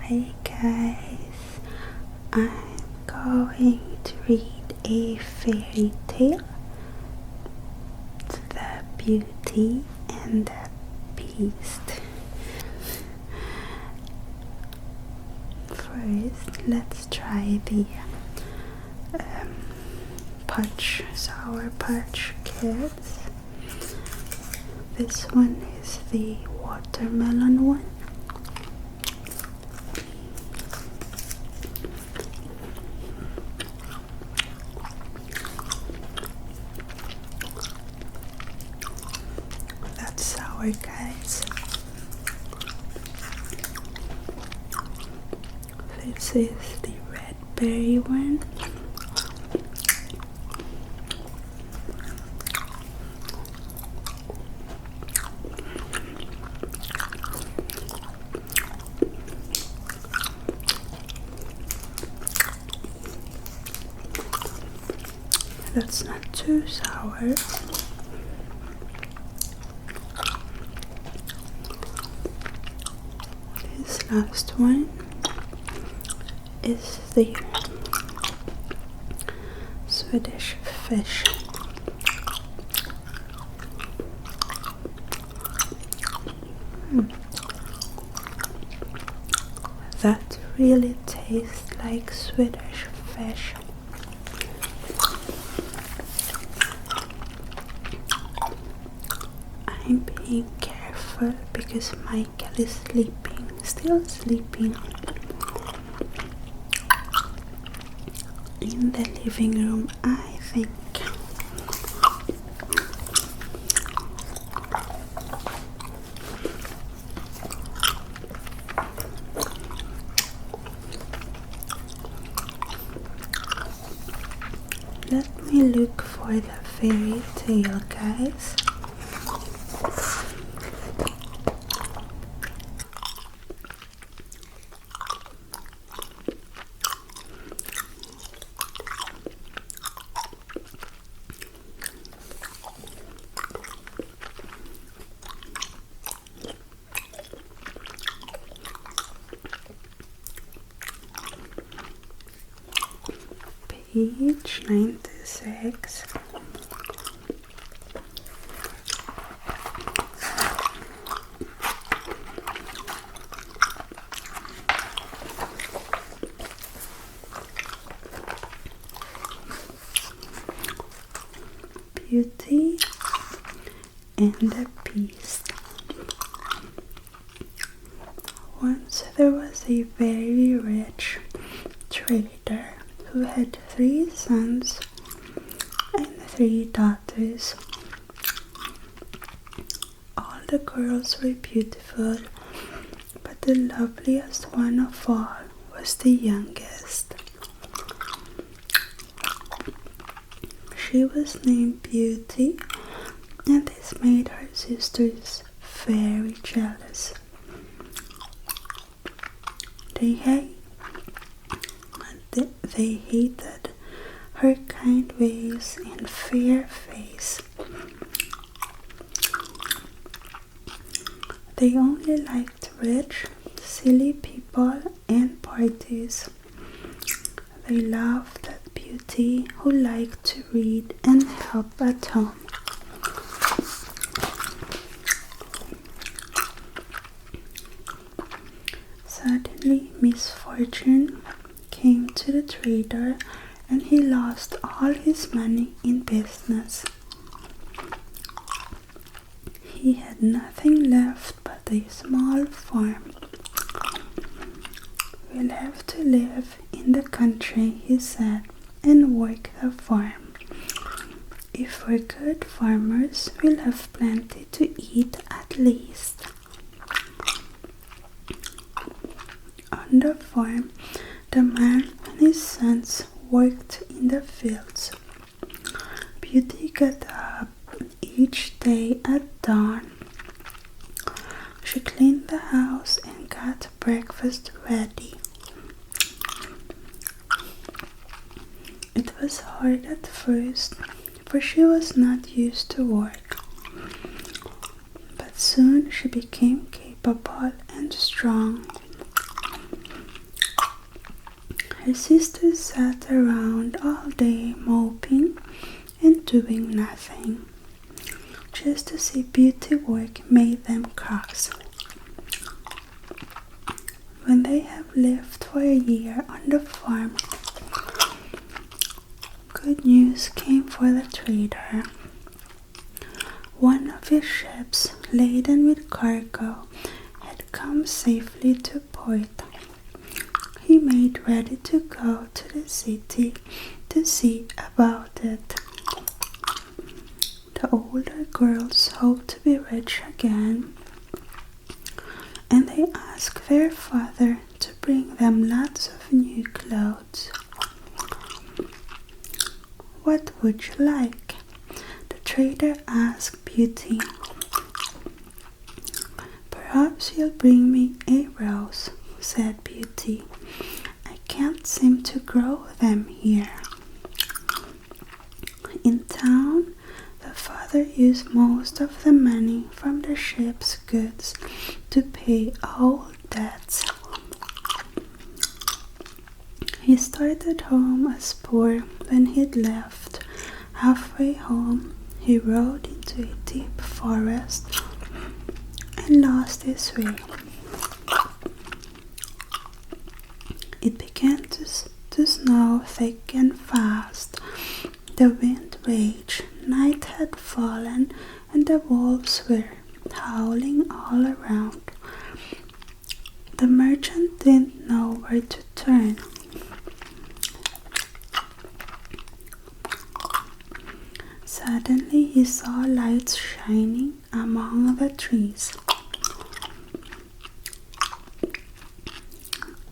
Hi guys, I'm going to read a fairy tale, The Beauty and the Beast. First, let's try the Sour Patch Kids. This one is the watermelon one. That's sour, guys. This is the red berry one. That's not too sour. This last one is the Swedish fish. That really tastes like Swedish fish. I'm being careful because Michael is still sleeping in the living room, I think. Let me look for the fairy tale, guys. Page 96. Beauty and the Beast. Once there was a very rich trader who had 3 sons and 3 daughters. All the girls were beautiful, but the loveliest one of all was the youngest. She was named Beauty, and this made her sisters very jealous. They hated her kind ways and fair face. They only liked rich, silly people and parties. They laughed at Beauty, who liked to read and help at home. Suddenly, misfortune came to the trader, and he lost all his money in business. He had nothing left but a small farm. "We'll have to live in the country," he said, "and work the farm. If we're good farmers, we'll have plenty to eat at least." On the farm, the man and his sons worked in the fields. Beauty got up each day at dawn. She cleaned the house and got breakfast ready. It was hard at first, for she was not used to work. But soon she became capable and strong. Her sisters sat around all day moping and doing nothing. Just to see Beauty work made them cross. When they have lived for a year on the farm, good news came for the trader. One of his ships, laden with cargo, had come safely to port. He made ready to go to the city to see about it. The older girls hoped to be rich again, and they asked their father to bring them lots of new clothes. "What would you like?" the trader asked Beauty. "Perhaps you'll bring me a rose," said Beauty. "I can't seem to grow them here." In town, the father used most of the money from the ship's goods to pay old debts. He started home as poor when he'd left. Halfway home, he rode into a deep forest and lost his way. It began to snow thick and fast. The wind raged, night had fallen, and the wolves were howling all around. The merchant didn't know where to turn. Suddenly he saw lights shining among the trees.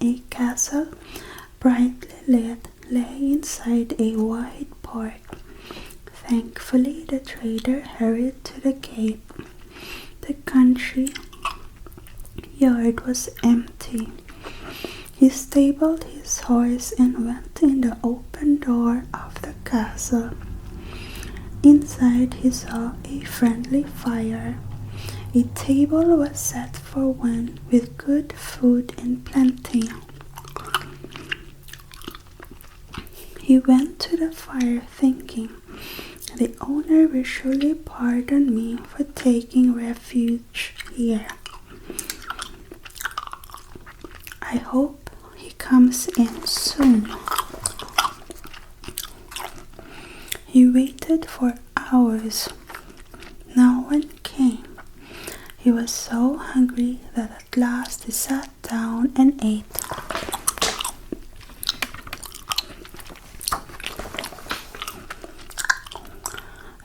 A castle, brightly lit, lay inside a wide park. Thankfully, the trader hurried to the gate. The country yard was empty. He stabled his horse and went in the open door of the castle. Inside he saw a friendly fire. A table was set for one with good food in plenty. He went to the fire thinking, "The owner will surely pardon me for taking refuge here. I hope he comes in soon." He waited for hours. No one came. He was so hungry that at last he sat down and ate.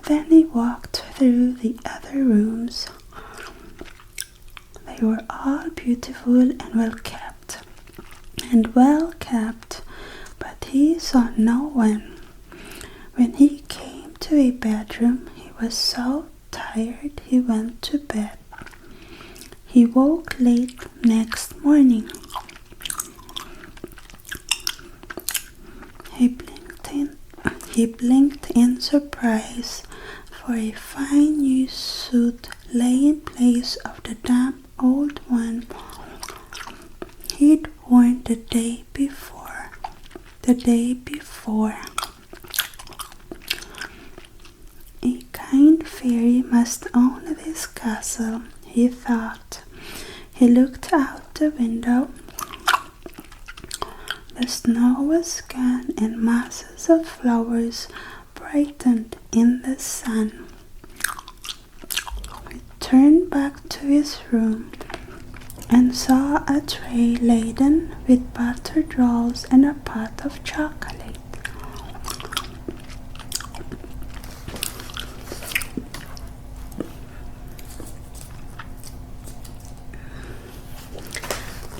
Then he walked through the other rooms. They were all beautiful and well kept, but he saw no one. When he came to a bedroom, he was so tired he went to bed. He woke late next morning. He blinked in surprise, for a fine new suit lay in place of the damp old one he'd worn the day before. A kind fairy must own this castle, he thought. He looked out the window. The snow was gone and masses of flowers brightened in the sun. He turned back to his room and saw a tray laden with buttered rolls and a pot of chocolate.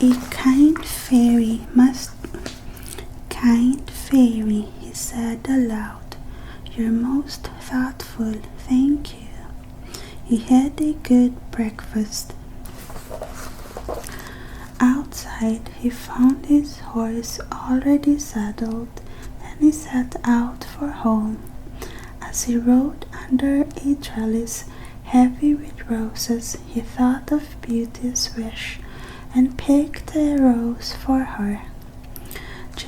A kind fairy, he said aloud. "You're most thoughtful, thank you." He had a good breakfast. Outside, he found his horse already saddled, and he set out for home. As he rode under a trellis heavy with roses, he thought of Beauty's wish and picked a rose for her.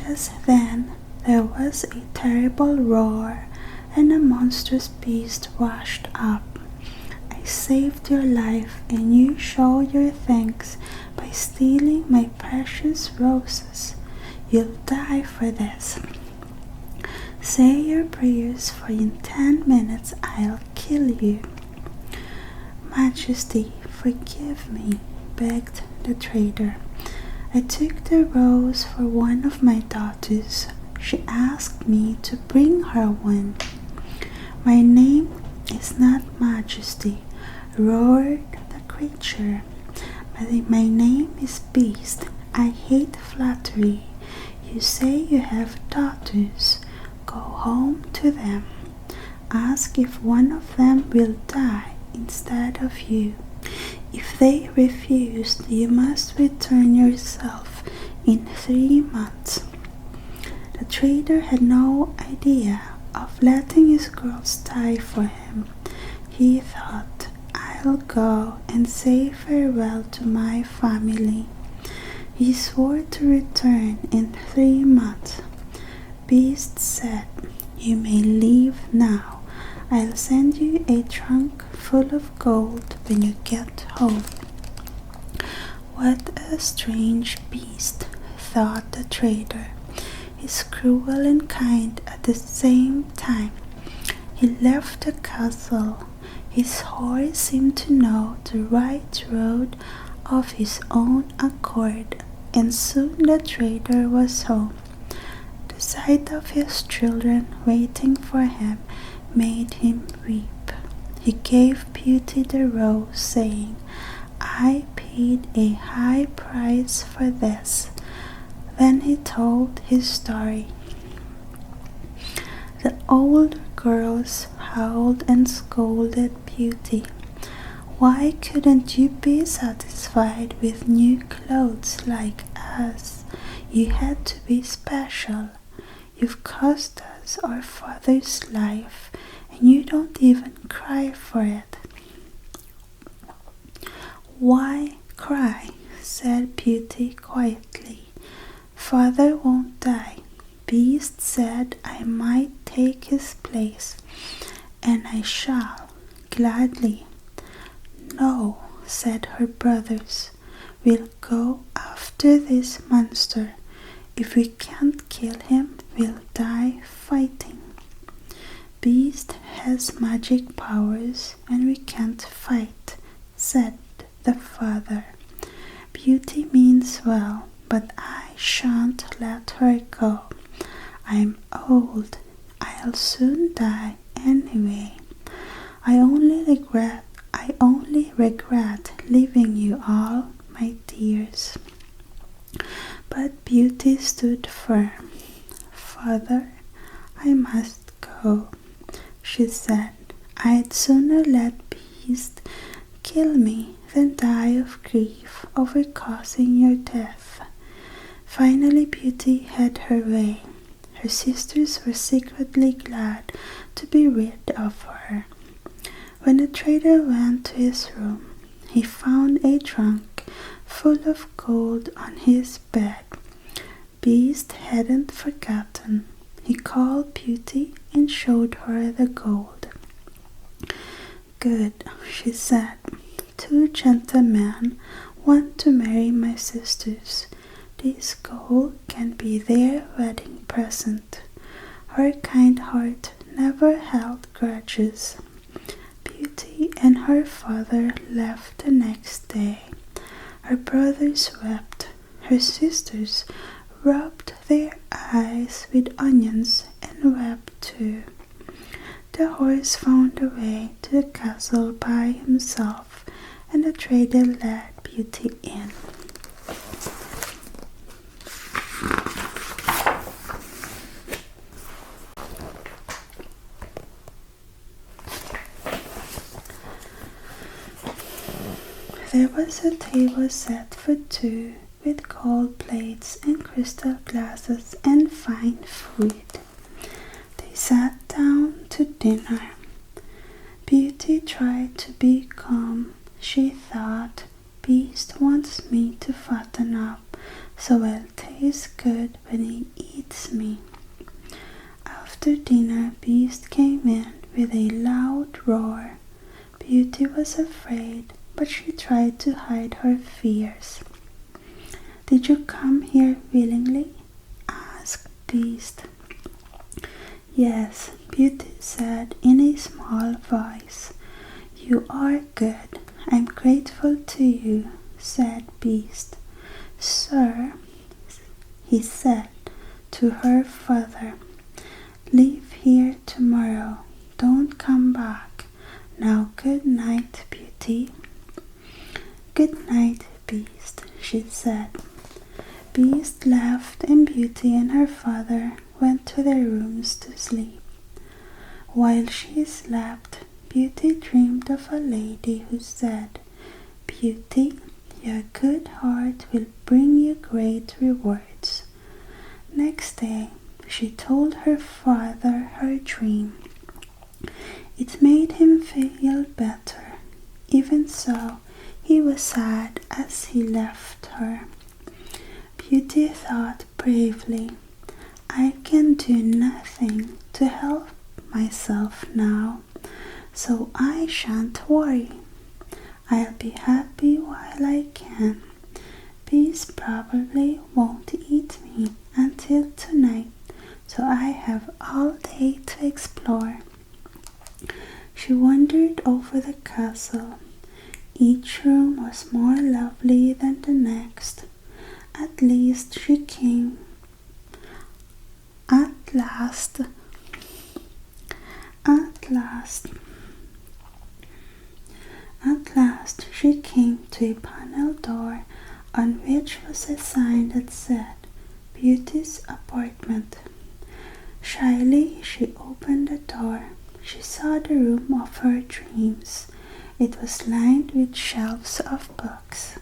Just then there was a terrible roar, and a monstrous beast rushed up. I saved your life, and you show your thanks by stealing my precious roses. You'll die for this. Say your prayers, for in 10 minutes I'll kill you. Majesty, forgive me, begged the trader. I took the rose for one of my daughters. She asked me to bring her one. My name is not Majesty, roared the creature. My name is Beast. I hate flattery. You say you have daughters. Go home to them. Ask if one of them will die instead of you. If they refuse, you must return yourself in 3 months. The trader had no idea of letting his girls die for him. He thought, I'll go and say farewell to my family. He swore to return in 3 months. Beast said, you may leave now. I'll send you a trunk full of gold when you get home. What a strange beast, thought the trader. He's cruel and kind at the same time. He left the castle. His horse seemed to know the right road of his own accord, and soon the trader was home. The sight of his children waiting for him made him weep. He gave Beauty the rose, saying, I paid a high price for this. Then he told his story. The older girls howled and scolded Beauty. Why couldn't you be satisfied with new clothes like us? You had to be special. You've cost us our father's life, and you don't even cry for it. Why cry? Said Beauty quietly. Father won't die. Beast said I might take his place, and I shall, gladly. No, said her brothers. We'll go after this monster. If we can't kill him, we'll die fighting. Beast has magic powers, and we can't fight, said the father. Beauty means well, but I shan't let her go. I'm old. I'll soon die anyway. I only regret leaving you all, my dears. But Beauty stood firm. Father, I must go, she said. I'd sooner let Beast kill me than die of grief over causing your death. Finally Beauty had her way. Her sisters were secretly glad to be rid of her. When the trader went to his room, he found a trunk full of gold on his bed. Beast hadn't forgotten. He called Beauty and showed her the gold. Good, she said. 2 gentlemen want to marry my sisters. This gold can be their wedding present. Her kind heart never held grudges. Beauty and her father left the next day. Her brothers wept. Her sisters rubbed their eyes with onions and wept too. The horse found a way to the castle by himself, and the trader led Beauty in. There was a table set for 2 with gold plates and crystal glasses and fine food. They sat down to dinner. Beauty tried to be calm. She thought, Beast wants me to fatten up, so I'll taste good when he eats me. After dinner, Beast came in with a loud roar. Beauty was afraid, but she tried to hide her fears. "Did you come here willingly?" asked Beast. "Yes," Beauty said in a small voice. "You are good. I'm grateful to you," said Beast. "Sir," he said to her father, "leave here tomorrow. Don't come back. Now good night, Beauty." "Good night, Beast," she said. Beast left and Beauty and her father went to their rooms to sleep. While she slept, Beauty dreamed of a lady who said, "Beauty, your good heart will bring you great rewards." Next day, she told her father her dream. It made him feel better. Even so, he was sad as he left her. Beauty thought bravely, "I can do nothing to help myself now, so I shan't worry. I'll be happy while I can. Beast probably won't eat me until tonight, so I have all day to explore." She wandered over the castle. Each room was more lovely than the next. At last she came to a panel door on which was a sign that said, "Beauty's apartment." Shyly she opened the door. She saw the room of her dreams. It was lined with shelves of books.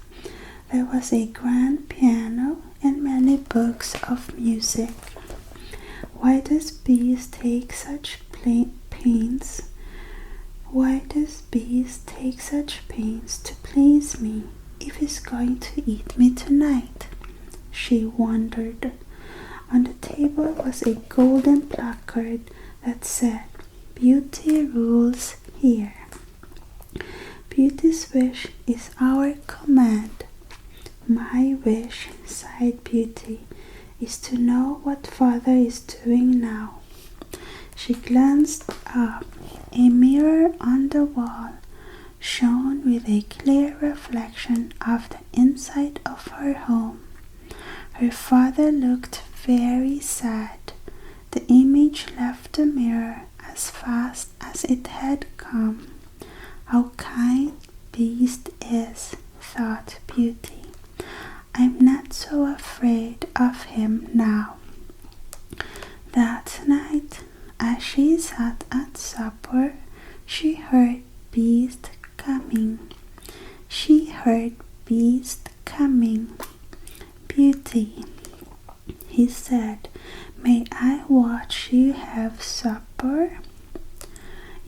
There was a grand piano and many books of music. "Why does Beast take such pains? Why does Beast take such pains to please me if he's going to eat me tonight?" she wondered. On the table was a golden placard that said, "Beauty rules here." "Beauty's wish is our command." "My wish," sighed Beauty, "is to know what Father is doing now." She glanced up. A mirror on the wall shone with a clear reflection of the inside of her home. Her father looked very sad. The image left the mirror as fast as it had come. "How kind Beast is," thought Beauty. "I'm not so afraid of him now." That night, as she sat at supper, she heard Beast coming. "Beauty," he said, "may I watch you have supper?"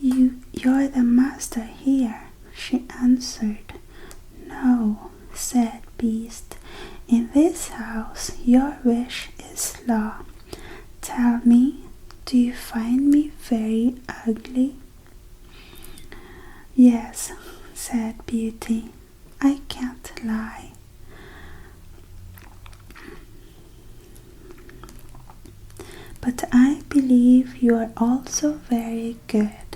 You're the master here," she answered. "No," said Beast. "In this house your wish is law. Tell me, do you find me very ugly?" "Yes," said Beauty. "I can't lie." "But I believe you are also very good."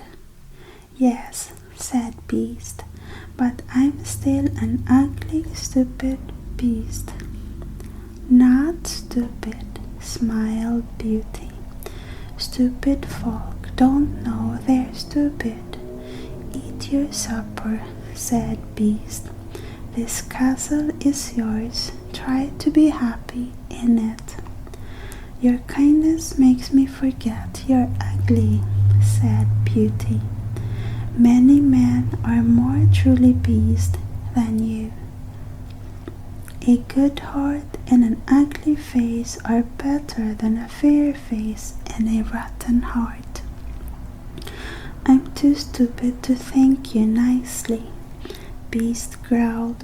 "Yes," said Beast, "but I'm still an ugly, stupid beast." "Not stupid," smiled Beauty. "Stupid folk don't know they're stupid." "Eat your supper," said Beast. "This castle is yours. Try to be happy in it." "Your kindness makes me forget you're ugly," said Beauty. "Many men are more truly beast than you. A good heart and an ugly face are better than a fair face and a rotten heart." "I'm too stupid to thank you nicely," Beast growled,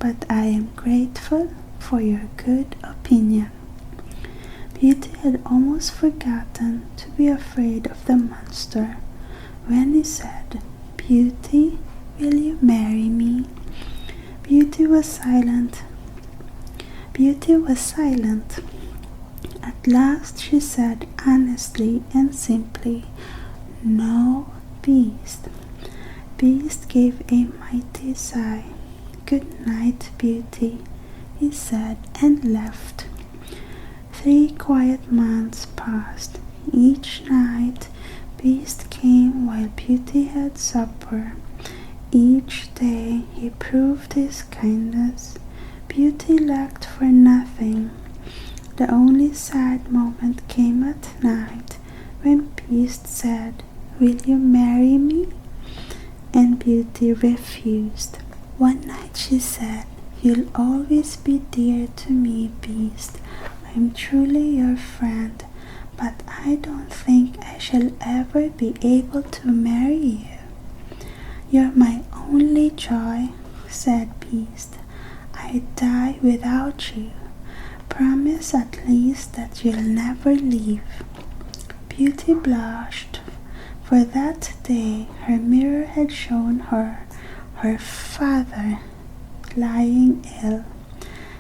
"but I am grateful for your good opinion." Beauty had almost forgotten to be afraid of the monster when he said, "Beauty, will you marry me?" Beauty was silent. At last she said honestly and simply, "No, Beast." Beast gave a mighty sigh. "Good night, Beauty," he said and left. 3 quiet months passed. Each night Beast came while Beauty had supper. Each day he proved his kindness. Beauty lacked for nothing. The only sad moment came at night when Beast said, "Will you marry me?" And Beauty refused. One night she said, "You'll always be dear to me, Beast. I'm truly your friend, but I don't think I shall ever be able to marry you." "You're my only joy," said Beast. "I'd die without you. Promise at least that you'll never leave." Beauty blushed, for that day her mirror had shown her father lying ill.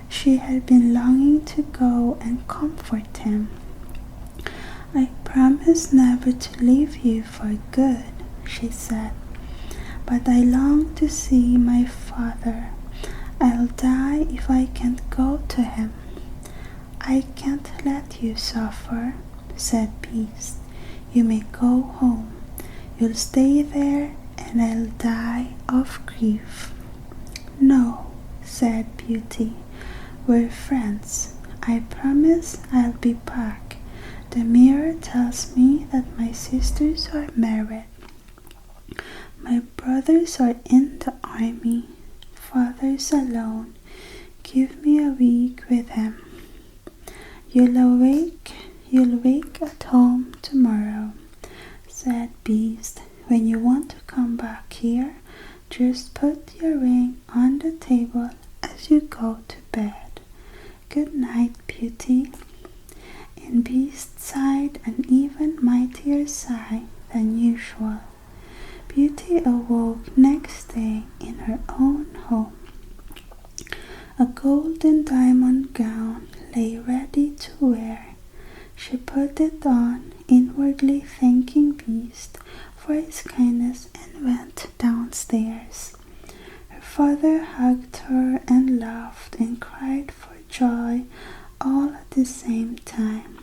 She had been longing to go and comfort him. "I promise never to leave you for good," she said, "but I long to see my father. I'll die if I can't go to him." "I can't let you suffer," said Beast. "You may go home. You'll stay there and I'll die of grief." "No," said Beauty. "We're friends. I promise I'll be back. The mirror tells me that my sisters are married. My brothers are in the army. Father's alone. Give me a week with him. You'll wake at home tomorrow," said Beast. "When you want to come back here, just put your ring on the table as you go to bed. Good night, Beauty." And Beast sighed an even mightier sigh than usual. Beauty awoke next day in her own home. A gold and diamond gown lay ready to wear. She put it on, inwardly thanking Beast for his kindness, and went downstairs. Her father hugged her and laughed and cried for joy all at the same time.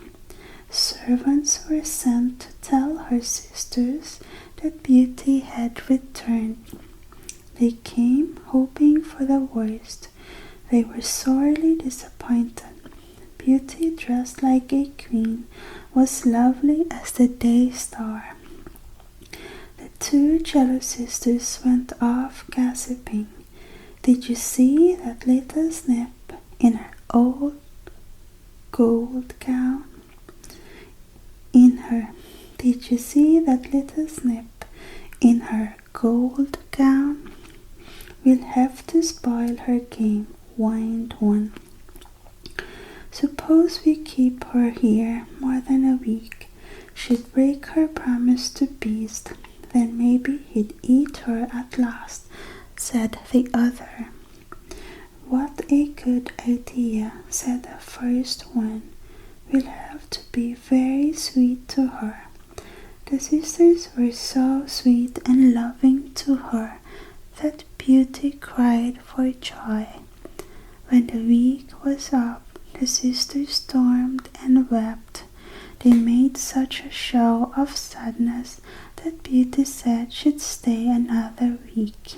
Servants were sent to tell her sisters that Beauty had returned. They came hoping for the worst. They were sorely disappointed. Beauty, dressed like a queen, was lovely as the day star. The 2 jealous sisters went off gossiping. "Did you see that little snip in her old gold gown? Did you see that little snip in her gold gown? We'll have to spoil her game," whined one. "Suppose we keep her here more than a week. She'd break her promise to Beast. Then maybe he'd eat her at last," said the other. "What a good idea," said the first one. "We'll have to be very sweet to her." The sisters were so sweet and loving to her that Beauty cried for joy. When the week was up, the sisters stormed and wept. They made such a show of sadness that Beauty said she'd stay another week.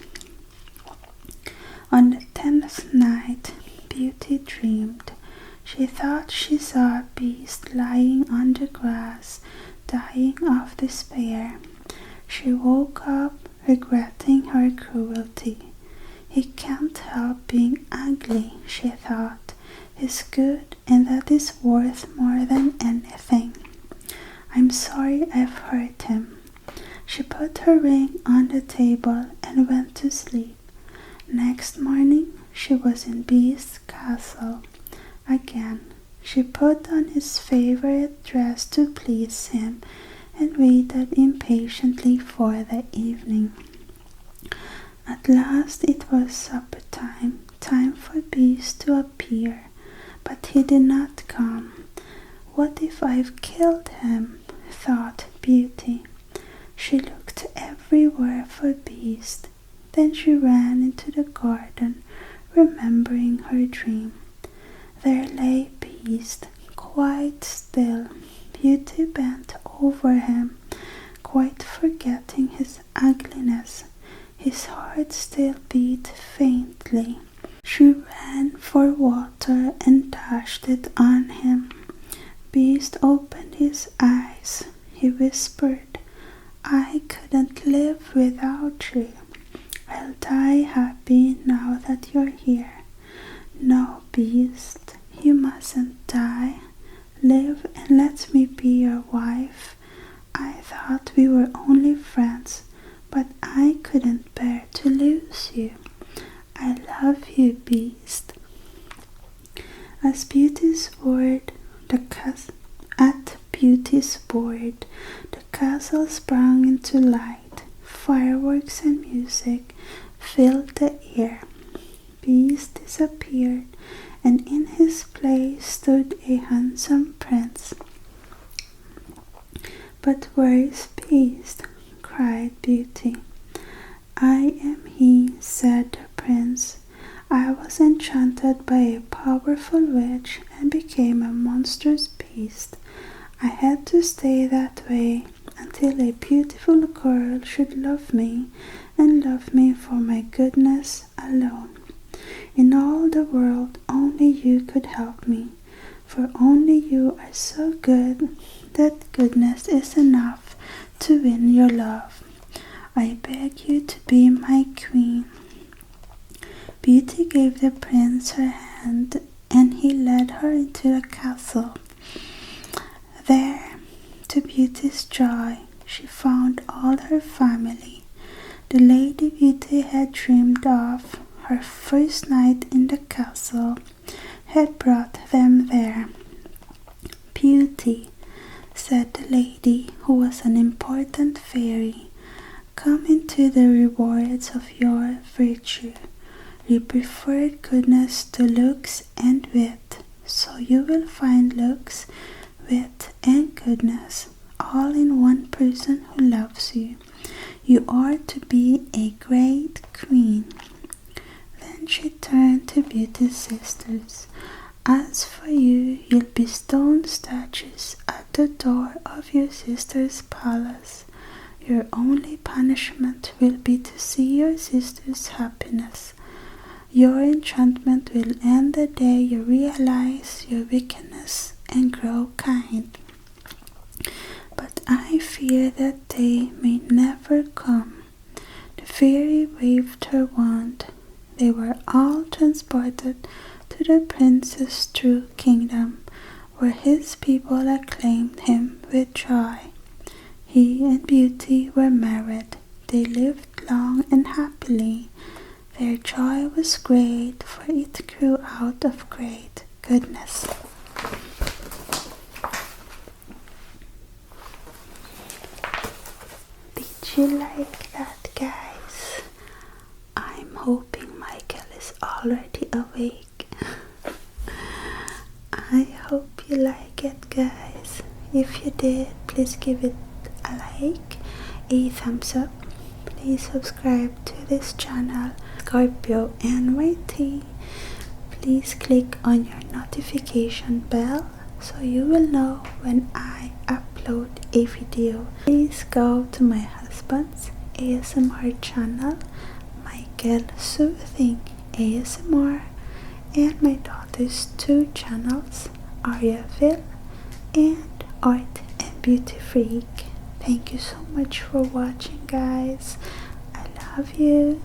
On the 10th night, Beauty dreamed. She thought she saw Beast lying on the grass, dying of despair. She woke up regretting her cruelty. "He can't help being ugly," she thought. "He's good, and that is worth more than anything. I'm sorry I've hurt him." She put her ring on the table and went to sleep. Next morning she was in Beast's castle. again. She put on his favorite dress to please him and waited impatiently for the evening. At last it was supper time, time for Beast to appear, but he did not come. What if I've killed him? Thought Beauty. She looked everywhere for Beast. Then she ran into the garden, remembering her dream. There lay Beast, quite still. Beauty bent over him, quite forgetting his ugliness. His heart still beat faintly. She ran for water and dashed it on him. Beast opened his eyes. He whispered, "I couldn't live without you. I'll die happy now that you're here." "No, Beast, you mustn't die. Live and let me be your wife. I thought we were only friends, but I couldn't bear to lose you. I love you, Beast." At Beauty's word, the castle sprang into light. Fireworks and music filled the air. Beast disappeared, and in his place stood a handsome prince. "But where is Beast?" cried Beauty. "I am he," said the prince. "I was enchanted by a powerful witch and became a monstrous beast. I had to stay that way until a beautiful girl should love me, and love me for my goodness alone. In all the world only you could help me, for only you are so good that goodness is enough to win your love. I beg you to be my queen." Beauty gave the prince her hand, and he led her into the castle. There, to Beauty's joy, she found all her family. The Lady Beauty had dreamed of, her first night in the castle, had brought them there. "Beauty," said the lady, who was an important fairy, "come into the rewards of your virtue. You preferred goodness to looks and wit, so you will find looks, wit, and goodness all in one person who loves you. You are to be a great queen." Then she turned to Beauty's sisters. "As for you, you'll be stone statues at the door of your sister's palace. Your only punishment will be to see your sister's happiness. Your enchantment will end the day you realize your wickedness and grow kind. But I fear that day may never come." The fairy waved her wand. They were all transported to the prince's true kingdom, where his people acclaimed him with joy. He and Beauty were married. They lived long and happily. Their joy was great, for it grew out of great goodness. Did you like that, guys? I'm hoping Michael is already awake. I hope you like it, guys. If you did, please give it a like, a thumbs up. Please subscribe to this channel, ScorpioAnnYT. Please click on your notification bell so you will know when I upload a video. Please go to my husband's ASMR channel, Michael Soothing ASMR, and my daughter's 2 channels, Ariaville and Art and Beauty Freak. Thank you so much for watching, guys. I love you.